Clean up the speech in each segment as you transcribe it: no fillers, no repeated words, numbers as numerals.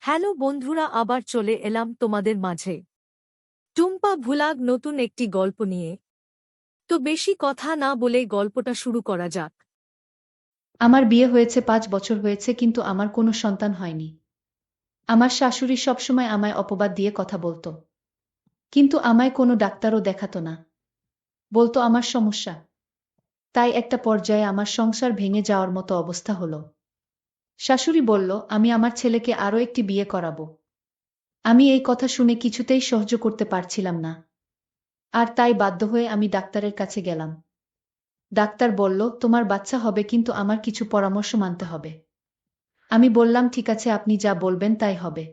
Hello বন্ধুরা, আবার চলে এলাম তোমাদের মাঝে টুম্পা ভুলাগ নতুন একটি গল্প নিয়ে। তো বেশি কথা না বলে গল্পটা শুরু করা যাক। আমার বিয়ে হয়েছে 5 বছর হয়েছে, কিন্তু আমার কোনো সন্তান হয়নি। আমার শাশুড়ি সবসময় আমায় অপবাদ দিয়ে কথা বলতো, কিন্তু আমায় কোনো ডাক্তারও দেখাতো না। বলতো আমার সমস্যা। তাই একটা পর্যায়ে আমার সংসার ভেঙে যাওয়ার মতো অবস্থা হলো। শাশুড়ি বলল আমি আমার ছেলেকে আরও একটি বিয়ে করাবো। আমি এই কথা শুনে কিছুতেই সহ্য করতে পারছিলাম না, আর তাই বাধ্য হয়ে আমি ডাক্তারের কাছে গেলাম। ডাক্তার বলল তোমার বাচ্চা হবে, কিন্তু আমার কিছু পরামর্শ মানতে হবে। আমি বললাম ঠিক আছে, আপনি যা বলবেন তাই হবে।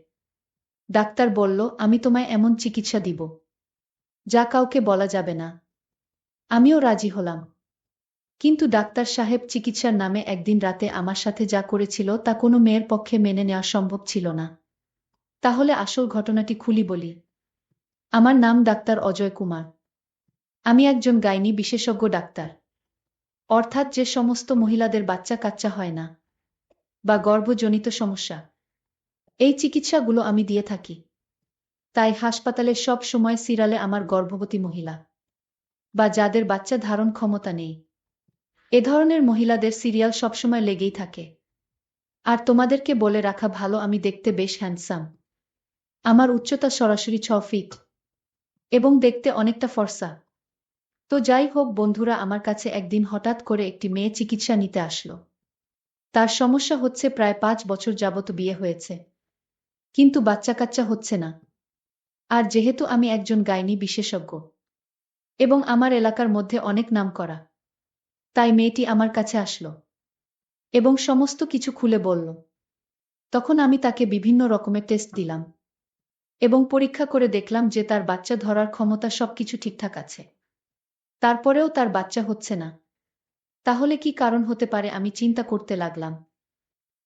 ডাক্তার বলল আমি তোমায় এমন চিকিৎসা দিব যা কাউকে বলা যাবে না। আমিও রাজি হলাম, কিন্তু ডাক্তার সাহেব চিকিৎসার নামে একদিন রাতে আমার সাথে যা করেছিল তা কোনো মেয়ের পক্ষে মেনে নেওয়া সম্ভব ছিল না। তাহলে আসল ঘটনাটি খুলি বলি। আমার নাম ডাক্তার অজয় কুমার। আমি একজন গাইনি বিশেষজ্ঞ ডাক্তার, অর্থাৎ যে সমস্ত মহিলাদের বাচ্চা কাচ্চা হয় না বা গর্ভজনিত সমস্যা, এই চিকিৎসাগুলো আমি দিয়ে থাকি। তাই হাসপাতালে সব সময় সিরিয়ালে আমার গর্ভবতী মহিলা বা যাদের বাচ্চা ধারণ ক্ষমতা নেই, এ ধরনের মহিলাদের সিরিয়াল সবসময় লেগেই থাকে। আর তোমাদেরকে বলে রাখা ভালো, আমি দেখতে বেশ হ্যান্ডসাম। আমার উচ্চতা সরাসরি 6 ফিট এবং দেখতে অনেকটা ফর্সা। তো যাই হোক বন্ধুরা, আমার কাছে একদিন হঠাৎ করে একটি মেয়ে চিকিৎসা নিতে আসলো। তার সমস্যা হচ্ছে প্রায় 5 বছর যাবত বিয়ে হয়েছে, কিন্তু বাচ্চা কাচ্চা হচ্ছে না। আর যেহেতু আমি একজন গাইনি বিশেষজ্ঞ এবং আমার এলাকার মধ্যে অনেক নামকরা, তাই মেয়েটি আমার কাছে আসলো এবং সমস্ত কিছু খুলে বলল। তখন আমি তাকে বিভিন্ন রকমের টেস্ট দিলাম এবং পরীক্ষা করে দেখলাম যে তার বাচ্চা ধরার ক্ষমতা সবকিছু ঠিকঠাক আছে। তারপরেও তার বাচ্চা হচ্ছে না। তাহলে কি কারণ হতে পারে আমি চিন্তা করতে লাগলাম।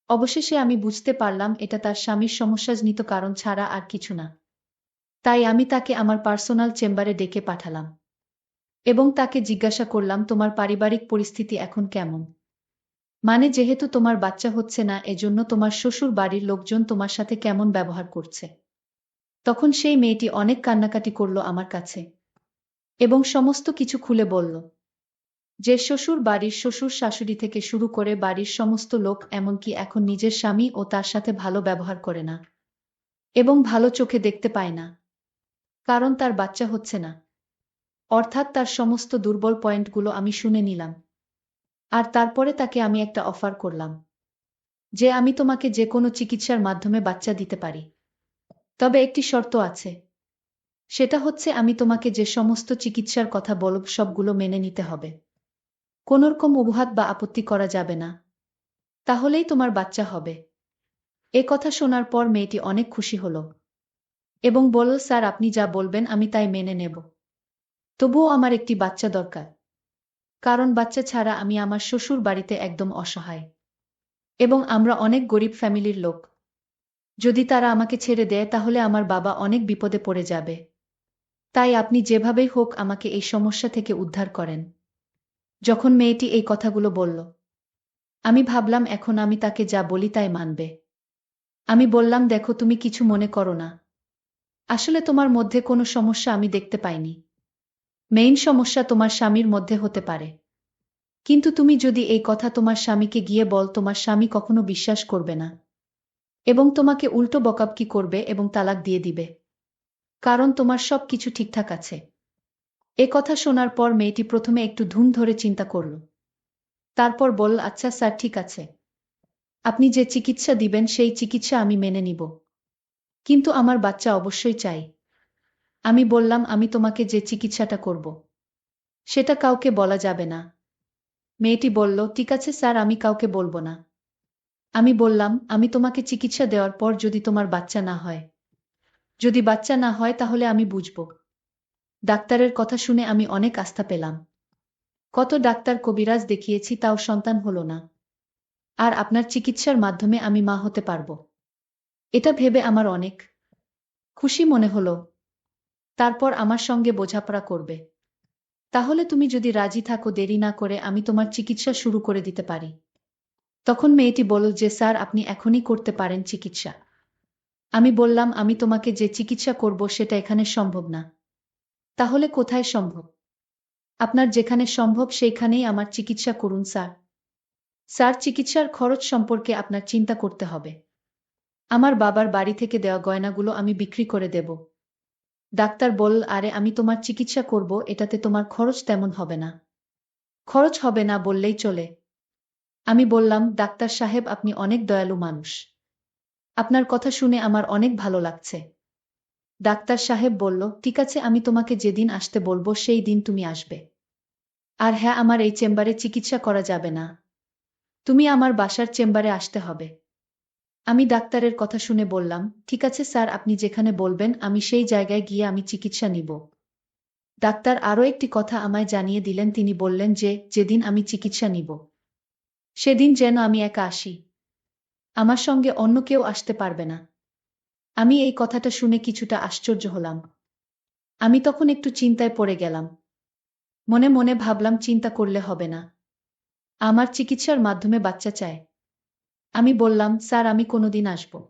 অবশেষে আমি বুঝতে পারলাম এটা তার স্বামীর সমস্যাজনিত কারণ ছাড়া আর কিছু না। তাই আমি তাকে আমার পার্সোনাল চেম্বারে ডেকে পাঠালাম এবং তাকে জিজ্ঞাসা করলাম তোমার পারিবারিক পরিস্থিতি এখন কেমন। মানে যেহেতু তোমার বাচ্চা হচ্ছে না, এজন্য তোমার শ্বশুর বাড়ির লোকজন তোমার সাথে কেমন ব্যবহার করছে। তখন সেই মেয়েটি অনেক কান্নাকাটি করল আমার কাছে এবং সমস্ত কিছু খুলে বলল যে শ্বশুর বাড়ির শ্বশুর শাশুড়ি থেকে শুরু করে বাড়ির সমস্ত লোক এমনকি এখন নিজের স্বামী ও তার সাথে ভালো ব্যবহার করে না এবং ভালো চোখে দেখতে পায় না, কারণ তার বাচ্চা হচ্ছে না। অর্থাৎ তার সমস্ত দুর্বল পয়েন্টগুলো আমি শুনে নিলাম। আর তারপরে তাকে আমি একটা অফার করলাম যে আমি তোমাকে যে কোনো চিকিৎসার মাধ্যমে বাচ্চা দিতে পারি, তবে একটি শর্ত আছে। সেটা হচ্ছে আমি তোমাকে যে সমস্ত চিকিৎসার কথা বলব সবগুলো মেনে নিতে হবে। কোনোরকম অজুহাত বা আপত্তি করা যাবে না। তাহলেই তোমার বাচ্চা হবে। এ কথা শোনার পর মেয়েটি অনেক খুশি হল এবং বলল স্যার আপনি যা বলবেন আমি তাই মেনে নেব। তবুও আমার একটি বাচ্চা দরকার, কারণ বাচ্চা ছাড়া আমি আমার শ্বশুর বাড়িতে একদম অসহায় এবং আমরা অনেক গরিব ফ্যামিলির লোক। যদি তারা আমাকে ছেড়ে দেয় তাহলে আমার বাবা অনেক বিপদে পড়ে যাবে। তাই আপনি যেভাবেই হোক আমাকে এই সমস্যা থেকে উদ্ধার করেন। যখন মেয়েটি এই কথাগুলো বলল, আমি ভাবলাম এখন আমি তাকে যা বলি তাই মানবে। আমি বললাম দেখো, তুমি কিছু মনে করো না। আসলে তোমার মধ্যে কোনো সমস্যা আমি দেখতে পাইনি। মেইন সমস্যা তোমার স্বামীর মধ্যে হতে পারে। কিন্তু তুমি যদি এই কথা তোমার স্বামীকে গিয়ে বল, তোমার স্বামী কখনো বিশ্বাস করবে না এবং তোমাকে উল্টো বকাবকি করবে এবং তালাক দিয়ে দিবে, কারণ তোমার সব কিছু ঠিকঠাক আছে। এ কথা শোনার পর মেয়েটি প্রথমে একটু ধুম ধরে চিন্তা করল। তারপর বলল আচ্ছা স্যার, ঠিক আছে, আপনি যে চিকিৎসা দিবেন সেই চিকিৎসা আমি মেনে নিব, কিন্তু আমার বাচ্চা অবশ্যই চাই। আমি বললাম আমি তোমাকে যে চিকিৎসাটা করব সেটা কাউকে বলা যাবে না। মেয়েটি বলল ঠিক আছে স্যার, আমি কাউকে বলবো না। আমি বললাম আমি তোমাকে চিকিৎসা দেওয়ার পর যদি তোমার বাচ্চা না হয়, যদি বাচ্চা না হয় তাহলে আমি বুঝব। ডাক্তারের কথা শুনে আমি অনেক আস্থা পেলাম। কত ডাক্তার কবিরাজ দেখিয়েছি, তাও সন্তান হলো না। আর আপনার চিকিৎসার মাধ্যমে আমি মা হতে পারবো, এটা ভেবে আমার অনেক খুশি মনে হলো। তারপর আমার সঙ্গে বোঝাপড়া করবে। তাহলে তুমি যদি রাজি থাকো, দেরি না করে আমি তোমার চিকিৎসা শুরু করে দিতে পারি। তখন মেয়েটি বলল যে স্যার আপনি এখনই করতে পারেন চিকিৎসা। আমি বললাম, আমি তোমাকে যে চিকিৎসা করব সেটা এখানে সম্ভব না। তাহলে কোথায় সম্ভব? আপনার যেখানে সম্ভব সেইখানেই আমার চিকিৎসা করুন স্যার। স্যার, চিকিৎসার খরচ সম্পর্কে আপনার চিন্তা করতে হবে। আমার বাবার বাড়ি থেকে দেওয়া গয়নাগুলো আমি বিক্রি করে দেব। ডাক্তার বলল, আরে আমি তোমার চিকিৎসা করব, এটাতে তোমার খরচ তেমন হবে না। খরচ হবে না বললেই চলে। আমি বললাম, ডাক্তার সাহেব আপনি অনেক দয়ালু মানুষ। আপনার কথা শুনে আমার অনেক ভালো লাগছে। ডাক্তার সাহেব বলল, ঠিক আছে, আমি তোমাকে যেদিন আসতে বলবো সেই দিন তুমি আসবে। আর হ্যাঁ, আমার এই চেম্বারে চিকিৎসা করা যাবে না। তুমি আমার বাসার চেম্বারে আসতে হবে। আমি ডাক্তারের কথা শুনে বললাম, ঠিক আছে স্যার, আপনি যেখানে বলবেন আমি সেই জায়গায় গিয়ে আমি চিকিৎসা নিব। ডাক্তার আরও একটি কথা আমায় জানিয়ে দিলেন, তিনি বললেন যে যেদিন আমি চিকিৎসা নিব সেদিন যেন আমি একা আসি। আমার সঙ্গে অন্য কেউ আসতে পারবে না। আমি এই কথাটা শুনে কিছুটা আশ্চর্য হলাম। আমি তখন একটু চিন্তায় পড়ে গেলাম। মনে মনে ভাবলাম, চিন্তা করলে হবে না। আমার চিকিৎসার মাধ্যমে বাচ্চা চাই। আমি বললাম, স্যার আমি কোনোদিন আসব।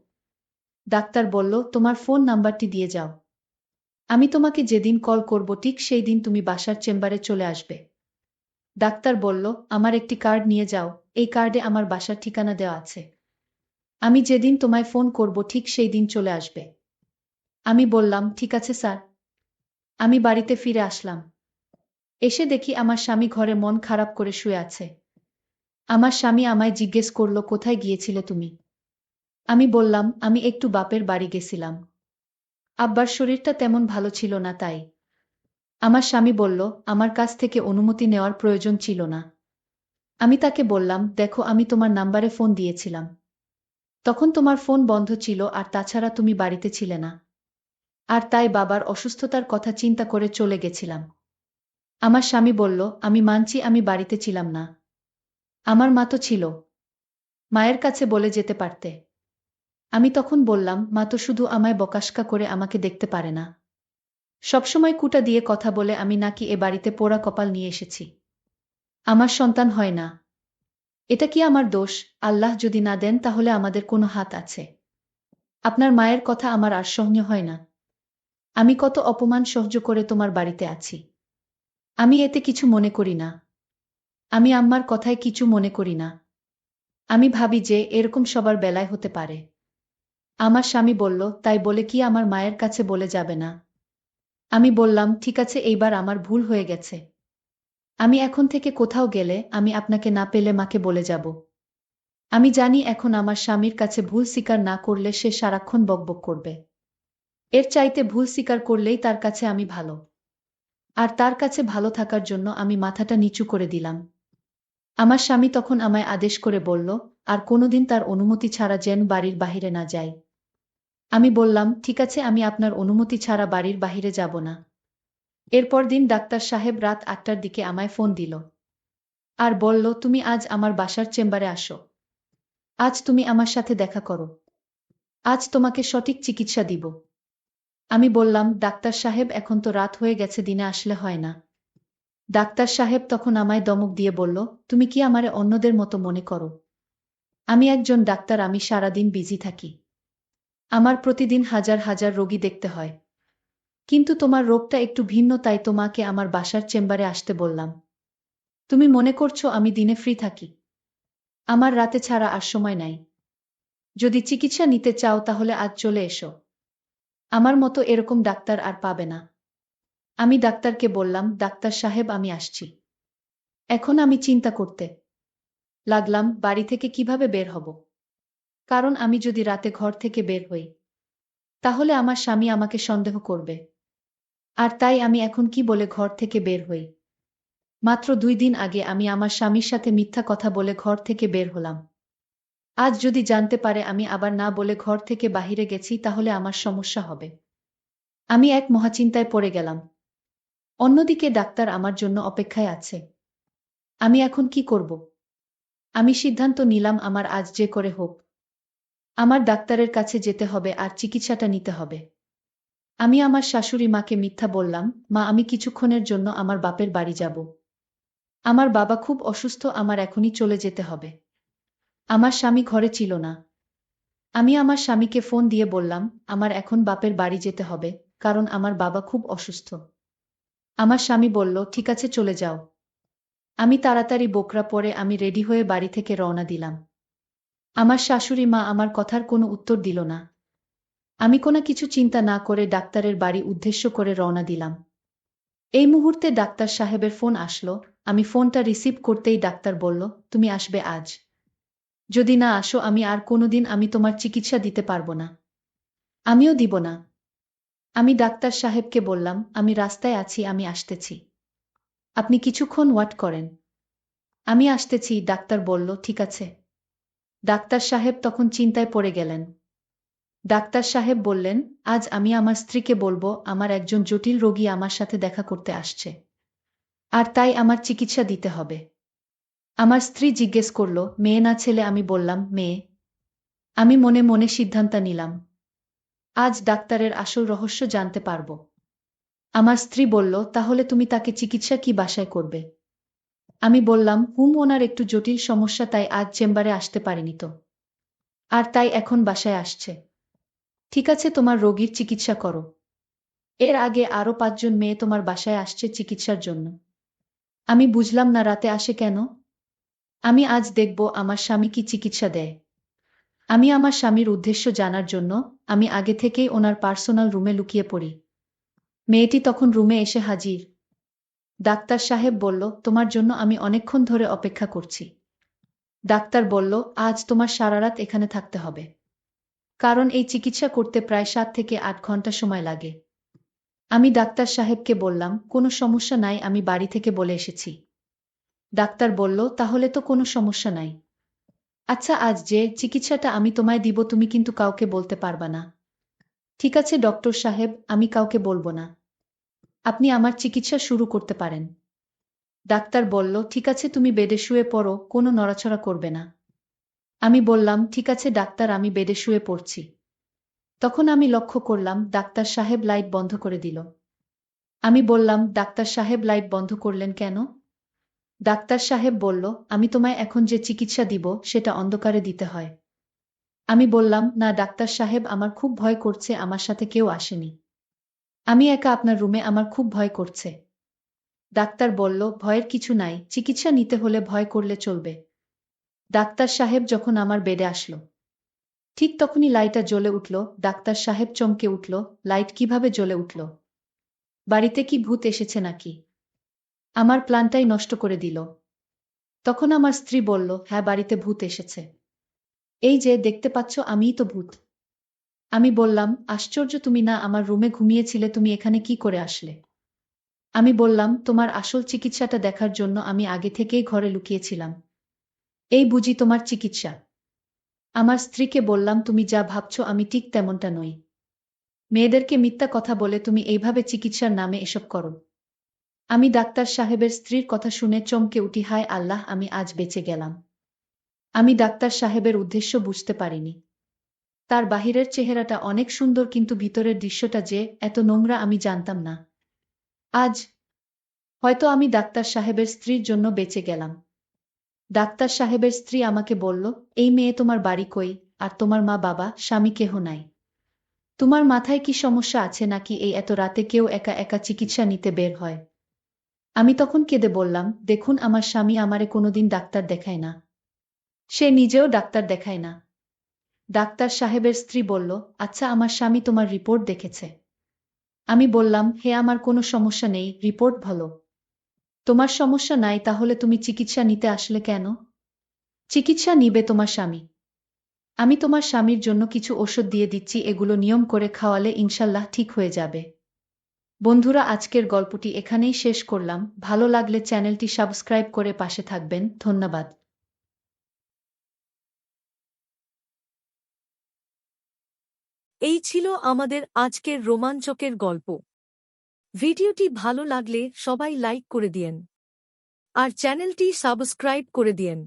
ডাক্তার বলল, তোমার ফোন নাম্বারটি দিয়ে যাও। আমি তোমাকে যেদিন কল করব ঠিক সেই দিন তুমি বাসার চেম্বারে চলে আসবে। ডাক্তার বলল, আমার একটি কার্ড নিয়ে যাও, এই কার্ডে আমার বাসার ঠিকানা দেওয়া আছে। আমি যেদিন তোমায় ফোন করব ঠিক সেই দিন চলে আসবে। আমি বললাম, ঠিক আছে স্যার। আমি বাড়িতে ফিরে আসলাম। এসে দেখি আমার স্বামী ঘরে মন খারাপ করে শুয়ে আছে। আমার স্বামী আমায় জিজ্ঞেস করল, কোথায় গিয়েছিলে তুমি? আমি বললাম, আমি একটু বাপের বাড়ি গেছিলাম। আব্বার শরীরটা তেমন ভালো ছিল না তাই। আমার স্বামী বলল, আমার কাছ থেকে অনুমতি নেওয়ার প্রয়োজন ছিল না। আমি তাকে বললাম, দেখো আমি তোমার নাম্বারে ফোন দিয়েছিলাম। তখন তোমার ফোন বন্ধ ছিল আর তাছাড়া তুমি বাড়িতে ছিলে না। আর তাই বাবার অসুস্থতার কথা চিন্তা করে চলে গেছিলাম। আমার স্বামী বলল, আমি মানছি আমি বাড়িতে ছিলাম না। আমার মা তো ছিল। মায়ের কাছে বলে যেতে পারতে। আমি তখন বললাম, মা তো শুধু আমায় বকাশকা করে আমাকে দেখতে পারে না। সবসময় কুটা দিয়ে কথা বলে আমি নাকি এ বাড়িতে পোড়া কপাল নিয়ে এসেছি। আমার সন্তান হয় না। এটা কি আমার দোষ? আল্লাহ যদি না দেন তাহলে আমাদের কোনো হাত আছে? আপনার মায়ের কথা আমার আর সহ্য হয় না। আমি কত অপমান সহ্য করে তোমার বাড়িতে আছি। আমি এতে কিছু মনে করি না। আমি আম্মার কথায় কিছু মনে করি না। আমি ভাবি যে এরকম সবার বেলায় হতে পারে। আমার স্বামী বলল, তাই বলে কি আমার মায়ের কাছে বলে যাবে না? আমি বললাম, ঠিক আছে, এইবার আমার ভুল হয়ে গেছে। আমি এখন থেকে কোথাও গেলে আমি আপনাকে না পেলে মাকে বলে যাব। আমি জানি এখন আমার স্বামীর কাছে ভুল স্বীকার না করলে সে সারাক্ষণ বকবক করবে। এর চাইতে ভুল স্বীকার করলেই তার কাছে আমি ভালো। আর তার কাছে ভালো থাকার জন্য আমি মাথাটা নিচু করে দিলাম। আমার স্বামী তখন আমায় আদেশ করে বলল, আর কোনোদিন তার অনুমতি ছাড়া যেন বাড়ির বাহিরে না যাই। আমি বললাম, ঠিক আছে, আমি আপনার অনুমতি ছাড়া বাড়ির বাহিরে যাব না। এরপর দিন ডাক্তার সাহেব রাত ৮টার দিকে আমায় ফোন দিল। আর বলল, তুমি আজ আমার বাসার চেম্বারে আসো। আজ তুমি আমার সাথে দেখা করো। আজ তোমাকে সঠিক চিকিৎসা দিব। আমি বললাম, ডাক্তার সাহেব এখন তো রাত হয়ে গেছে, দিনে আসলে হয় না। ডাক্তার সাহেব তখন আমায় ধমক দিয়ে বলল, তুমি কি আমারে অন্যদের মতো মনে করো? আমি একজন ডাক্তার, আমি সারাদিন বিজি থাকি। আমার প্রতিদিন হাজার হাজার রোগী দেখতে হয়। কিন্তু তোমার রোগটা একটু ভিন্ন, তাই তোমাকে আমার বাসার চেম্বারে আসতে বললাম। তুমি মনে করছো আমি দিনে ফ্রি থাকি? আমার রাতে ছাড়া আর সময় নাই। যদি চিকিৎসা নিতে চাও তাহলে আজ চলে এসো। আমার মতো এরকম ডাক্তার আর পাবে না। আমি ডাক্তারকে বললাম, ডাক্তার সাহেব আমি আসছি। এখন আমি চিন্তা করতে লাগলাম বাড়ি থেকে কিভাবে বের হব। কারণ আমি যদি রাতে ঘর থেকে বের হই তাহলে আমার স্বামী আমাকে সন্দেহ করবে। আর তাই আমি এখন কি বলে ঘর থেকে বের হই? মাত্র ২ দিন আগে আমি আমার স্বামীর সাথে মিথ্যা কথা বলে ঘর থেকে বের হলাম। আজ যদি জানতে পারে আমি আবার না বলে ঘর থেকে বাহিরে গেছি তাহলে আমার সমস্যা হবে। আমি এক মহাচিন্তায় পড়ে গেলাম। অন্যদিকে ডাক্তার আমার জন্য অপেক্ষায় আছে। আমি এখন কি করব? আমি সিদ্ধান্ত নিলাম আমার আজ যে করে হোক আমার ডাক্তারের কাছে যেতে হবে আর চিকিৎসাটা নিতে হবে। আমি আমার শাশুড়ি মাকে মিথ্যা বললাম, মা আমি কিছুক্ষণের জন্য আমার বাপের বাড়ি যাব। আমার বাবা খুব অসুস্থ, আমার এখনই চলে যেতে হবে। আমার স্বামী ঘরে ছিল না। আমি আমার স্বামীকে ফোন দিয়ে বললাম, আমার এখন বাপের বাড়ি যেতে হবে, কারণ আমার বাবা খুব অসুস্থ। আমার স্বামী বলল, ঠিক আছে চলে যাও। আমি তাড়াতাড়ি বোকরা পরে আমি রেডি হয়ে বাড়ি থেকে রওনা দিলাম। আমার শাশুড়ি মা আমার কথার কোনো উত্তর দিল না। আমি কোনো কিছু চিন্তা না করে ডাক্তারের বাড়ি উদ্দেশ্য করে রওনা দিলাম। এই মুহূর্তে ডাক্তার সাহেবের ফোন আসলো। আমি ফোনটা রিসিভ করতেই ডাক্তার বলল, তুমি আসবে আজ। যদি না আসো আমি আর কোনোদিন আমি তোমার চিকিৎসা দিতে পারবো না। আমিও দিব না। আমি ডাক্তার সাহেবকে বললাম, আমি রাস্তায় আছি, আমি আসতেছি। আপনি কিছুক্ষণ ওয়েট করেন। আমি আসতেছি, ডাক্তার বলল, ঠিক আছে। ডাক্তার সাহেব তখন চিন্তায় পড়ে গেলেন। ডাক্তার সাহেব বললেন, আজ আমি আমার স্ত্রীকে বলবো আমার একজন জটিল রোগী আমার সাথে দেখা করতে আসছে। আর তাই আমার চিকিৎসা দিতে হবে। আমার স্ত্রী জিজ্ঞেস করল, মেয়ে না ছেলে? আমি বললাম, মেয়ে। আমি মনে মনে সিদ্ধান্ত নিলাম, আজ ডাক্তারের আসল রহস্য জানতে পারব। আমার স্ত্রী বলল, তাহলে তুমি তাকে চিকিৎসা কি বাসায় করবে? আমি বললাম, ওনার একটু জটিল সমস্যা, তাই আজ চেম্বারে আসতে পারেনি তো। আর তাই এখন বাসায় আসছে। ঠিক আছে, তোমার রোগীর চিকিৎসা করো। এর আগে আরো 5 জন মেয়ে তোমার বাসায় আসছে চিকিৎসার জন্য। আমি বুঝলাম না রাতে আসে কেন। আমি আজ দেখব আমার স্বামী কি চিকিৎসা দেয়। আমি আমার স্বামীর উদ্দেশ্য জানার জন্য আমি আগে থেকেই ওনার পার্সোনাল রুমে লুকিয়ে পড়ি। মেয়েটি তখন রুমে এসে হাজির। ডাক্তার সাহেব বলল, তোমার জন্য আমি অনেকক্ষণ ধরে অপেক্ষা করছি। ডাক্তার বলল, আজ তোমার সারা রাত এখানে থাকতে হবে। কারণ এই চিকিৎসা করতে প্রায় 7 থেকে 8 ঘন্টা সময় লাগে। আমি ডাক্তার সাহেবকে বললাম, কোনো সমস্যা নাই, আমি বাড়ি থেকে বলে এসেছি। ডাক্তার বলল, তাহলে তো কোনো সমস্যা নাই। আচ্ছা, আজ যে চিকিৎসাটা আমি তোমায় দিব তুমি কিন্তু কাউকে বলতে পারবা না। ঠিক আছে ডক্টর সাহেব, আমি কাউকে বলবো না। আপনি আমার চিকিৎসা শুরু করতে পারেন। ডাক্তার বলল, ঠিক আছে তুমি বেডে শুয়ে পড়ো, কোনো নড়াচড়া করবে না। আমি বললাম, ঠিক আছে ডাক্তার, আমি বেডে শুয়ে পড়ছি। তখন আমি লক্ষ্য করলাম ডাক্তার সাহেব লাইট বন্ধ করে দিল। আমি বললাম, ডাক্তার সাহেব লাইট বন্ধ করলেন কেন? ডাক্তার সাহেব বলল, আমি তোমায় এখন যে চিকিৎসা দিব সেটা অন্ধকারে দিতে হয়। আমি বললাম, না ডাক্তার সাহেব, আমার খুব ভয় করছে, আমার সাথে কেউ আসেনি। আমি একা আপনার রুমে, আমার খুব ভয় করছে। ডাক্তার বলল, ভয়ের কিছু নাই, চিকিৎসা নিতে হলে ভয় করলে চলবে। ডাক্তার সাহেব যখন আমার বেডে আসলো, ঠিক তখনই লাইটটা জ্বলে উঠল। ডাক্তার সাহেব চমকে উঠল, লাইট কিভাবে জ্বলে উঠল? বাড়িতে কি ভূত এসেছে নাকি? আমার প্ল্যানটাই নষ্ট করে দিল। তখন আমার স্ত্রী বলল, হ্যাঁ বাড়িতে ভূত এসেছে। এই যে দেখতে পাচ্ছ, আমিই তো ভূত। আমি বললাম, আশ্চর্য, তুমি না আমার রুমে ঘুমিয়েছিলে, তুমি এখানে কি করে আসলে? আমি বললাম, তোমার আসল চিকিৎসাটা দেখার জন্য আমি আগে থেকেই ঘরে লুকিয়েছিলাম। এই বুঝি তোমার চিকিৎসা? আমার স্ত্রীকে বললাম, তুমি যা ভাবছো আমি ঠিক তেমনটা নই। মেয়েদেরকে মিথ্যা কথা বলে তুমি এইভাবে চিকিৎসার নামে এসব করো। আমি ডাক্তার সাহেবের স্ত্রীর কথা শুনে চমকে উঠি, হায় আল্লাহ, আমি আজ বেঁচে গেলাম। আমি ডাক্তার সাহেবের উদ্দেশ্য বুঝতে পারিনি। তার বাহিরের চেহারাটা অনেক সুন্দর, কিন্তু ভিতরের দৃশ্যটা যে এত নোংরা আমি জানতাম না। আজ হয়তো আমি ডাক্তার সাহেবের স্ত্রীর জন্য বেঁচে গেলাম। ডাক্তার সাহেবের স্ত্রী আমাকে বলল, এই মেয়ে তোমার বাড়ি কই? আর তোমার মা বাবা স্বামী কেহ নাই? তোমার মাথায় কি সমস্যা আছে নাকি এই এত রাতে কেউ একা একা চিকিৎসা নিতে বের হয়? আমি তখন কেঁদে বললাম, দেখুন আমার স্বামী আমারে কোনোদিন ডাক্তার দেখায় না। সে নিজেও ডাক্তার দেখায় না। ডাক্তার সাহেবের স্ত্রী বলল, আচ্ছা আমার স্বামী তোমার রিপোর্ট দেখেছে? আমি বললাম, হে আমার কোনো সমস্যা নেই, রিপোর্ট ভালো। তোমার সমস্যা নাই তাহলে তুমি চিকিৎসা নিতে আসলে কেন? চিকিৎসা নিবে তোমার স্বামী। আমি তোমার স্বামীর জন্য কিছু ওষুধ দিয়ে দিচ্ছি, এগুলো নিয়ম করে খাওয়ালে ইনশাল্লাহ ঠিক হয়ে যাবে। বন্ধুরা, আজকের গল্পটি এখানেই শেষ করলাম। ভালো লাগলে চ্যানেলটি সাবস্ক্রাইব করে পাশে থাকবেন। ধন্যবাদ। এই ছিল আমাদের আজকের রোমাঞ্চকের গল্প। ভিডিওটি ভালো লাগলে সবাই লাইক করে দিয়েন আর চ্যানেলটি সাবস্ক্রাইব করে দিয়েন।